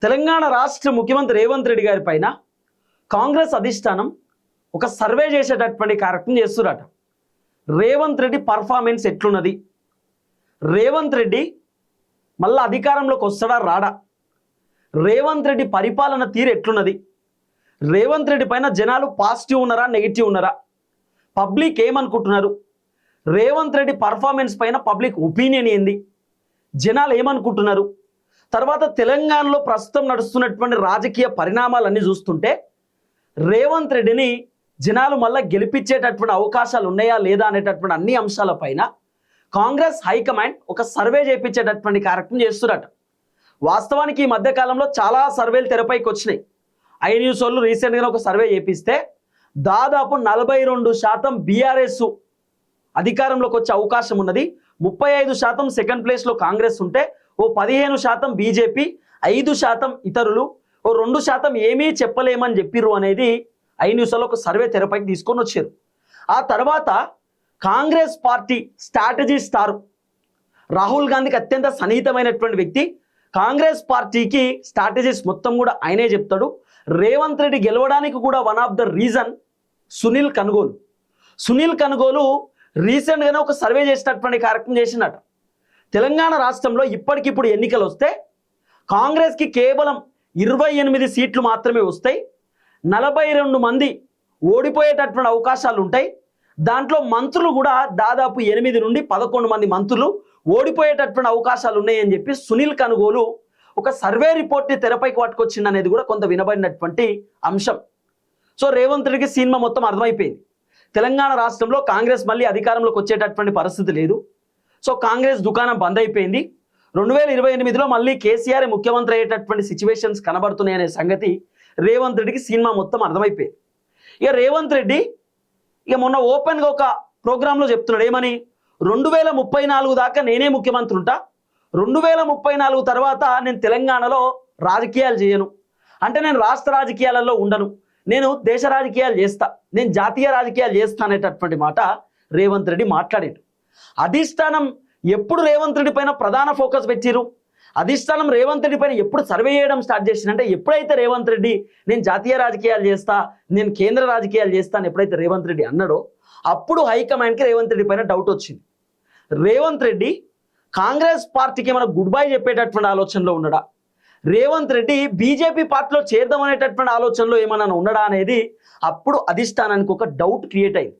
తెలంగాణ రాష్ట్ర ముఖ్యమంత్రి రేవంత్ రెడ్డి గారి పైన కాంగ్రెస్ అధిష్టానం ఒక సర్వే చేసేటటువంటి కార్యక్రమం చేస్తురట. రేవంత్ రెడ్డి పర్ఫార్మెన్స్ ఎట్లున్నది, రేవంత్ రెడ్డి మళ్ళీ అధికారంలోకి వస్తాడా రాడా, రేవంత్ రెడ్డి పరిపాలన తీరు ఎట్లున్నది, రేవంత్ రెడ్డి పైన జనాలు పాజిటివ్ ఉన్నారా నెగిటివ్ ఉన్నారా, పబ్లిక్ ఏమనుకుంటున్నారు, రేవంత్ రెడ్డి పర్ఫార్మెన్స్ పైన పబ్లిక్ ఒపీనియన్ ఏంది, జనాలు ఏమనుకుంటున్నారు, తర్వాత తెలంగాణలో ప్రస్తుతం నడుస్తున్నటువంటి రాజకీయ పరిణామాలన్నీ చూస్తుంటే రేవంత్ రెడ్డిని జనాలు మళ్ళీ గెలిపించేటటువంటి అవకాశాలు ఉన్నాయా లేదా అనేటటువంటి అన్ని అంశాలపైన కాంగ్రెస్ హైకమాండ్ ఒక సర్వే చేయించేటటువంటి కార్యక్రమం చేస్తున్నట. వాస్తవానికి ఈ మధ్యకాలంలో చాలా సర్వేలు తెరపైకి వచ్చినాయి. ఐ న్యూస్ వాళ్ళు రీసెంట్గా ఒక సర్వే చేపిస్తే దాదాపు 42% బీఆర్ఎస్ అధికారంలోకి వచ్చే అవకాశం ఉన్నది, 35% సెకండ్ ప్లేస్లో కాంగ్రెస్ ఉంటే ఓ 15% బీజేపీ, 5% ఇతరులు, ఓ 2% ఏమీ చెప్పలేమని చెప్పిర్రు అనేది ఐ న్యూస్లో ఒక సర్వే తెరపైకి తీసుకొని వచ్చారు. ఆ తర్వాత Congress party strategy star Rahul గాంధీకి అత్యంత సన్నిహితమైనటువంటి వ్యక్తి, కాంగ్రెస్ పార్టీకి స్ట్రాటజీస్ మొత్తం కూడా ఆయనే చెప్తాడు. రేవంత్ రెడ్డి గెలవడానికి కూడా one of the reason Sunil Kanugolu. Sunil Kanugolu రీసెంట్గానే ఒక సర్వే చేసినటువంటి కార్యక్రమం చేసినట్ట. తెలంగాణ రాష్ట్రంలో ఇప్పటికిప్పుడు ఎన్నికలు వస్తే కాంగ్రెస్కి కేవలం 28 సీట్లు మాత్రమే వస్తాయి, 42 మంది ఓడిపోయేటటువంటి అవకాశాలు ఉంటాయి. దాంట్లో మంత్రులు కూడా దాదాపు 8 నుండి 11 మంది మంత్రులు ఓడిపోయేటటువంటి అవకాశాలు ఉన్నాయని చెప్పి సునీల్ కనుగోలు ఒక సర్వే రిపోర్ట్ని తెరపైకి పట్టుకొచ్చింది అనేది కూడా కొంత వినబడినటువంటి అంశం. సో రేవంత్ రెడ్డికి సినిమా మొత్తం అర్థమైపోయింది. తెలంగాణ రాష్ట్రంలో కాంగ్రెస్ మళ్ళీ అధికారంలోకి వచ్చేటటువంటి పరిస్థితి లేదు. సో కాంగ్రెస్ దుకాణం బంద్ అయిపోయింది. 2028లో మళ్ళీ కేసీఆర్ ముఖ్యమంత్రి అయ్యేటటువంటి సిచ్యువేషన్స్ కనబడుతున్నాయనే సంగతి రేవంత్ రెడ్డికి సినిమా మొత్తం అర్థమైపోయింది. ఇక రేవంత్ రెడ్డి మొన్న ఓపెన్గా ఒక ప్రోగ్రాంలో చెప్తున్నాడు ఏమని, 2034 దాకా నేనే ముఖ్యమంత్రి ఉంటా, 2034 తర్వాత నేను తెలంగాణలో రాజకీయాలు చేయను, అంటే నేను రాష్ట్ర రాజకీయాలలో ఉండను, నేను దేశ రాజకీయాలు చేస్తా, నేను జాతీయ రాజకీయాలు చేస్తా అనేటటువంటి మాట రేవంత్ రెడ్డి మాట్లాడాడు. అధిష్టానం ఎప్పుడు రేవంత్ రెడ్డి పైన ప్రధాన ఫోకస్ పెట్టిరు, అధిష్టానం రేవంత్ రెడ్డి పైన ఎప్పుడు సర్వే చేయడం స్టార్ట్ చేసిందంటే ఎప్పుడైతే రేవంత్ రెడ్డి నేను జాతీయ రాజకీయాలు చేస్తా, నేను కేంద్ర రాజకీయాలు చేస్తా అని ఎప్పుడైతే రేవంత్ రెడ్డి అన్నాడో అప్పుడు హైకమాండ్కి రేవంత్ రెడ్డి పైన డౌట్ వచ్చింది. రేవంత్ రెడ్డి కాంగ్రెస్ పార్టీకి ఏమైనా గుడ్ బై చెప్పేటటువంటి ఆలోచనలో ఉన్నాడా, రేవంత్ రెడ్డి బీజేపీ పార్టీలో చేద్దామనేటటువంటి ఆలోచనలో ఏమైనా ఉన్నాడా అనేది అప్పుడు అధిష్టానానికి ఒక డౌట్ క్రియేట్ అయింది.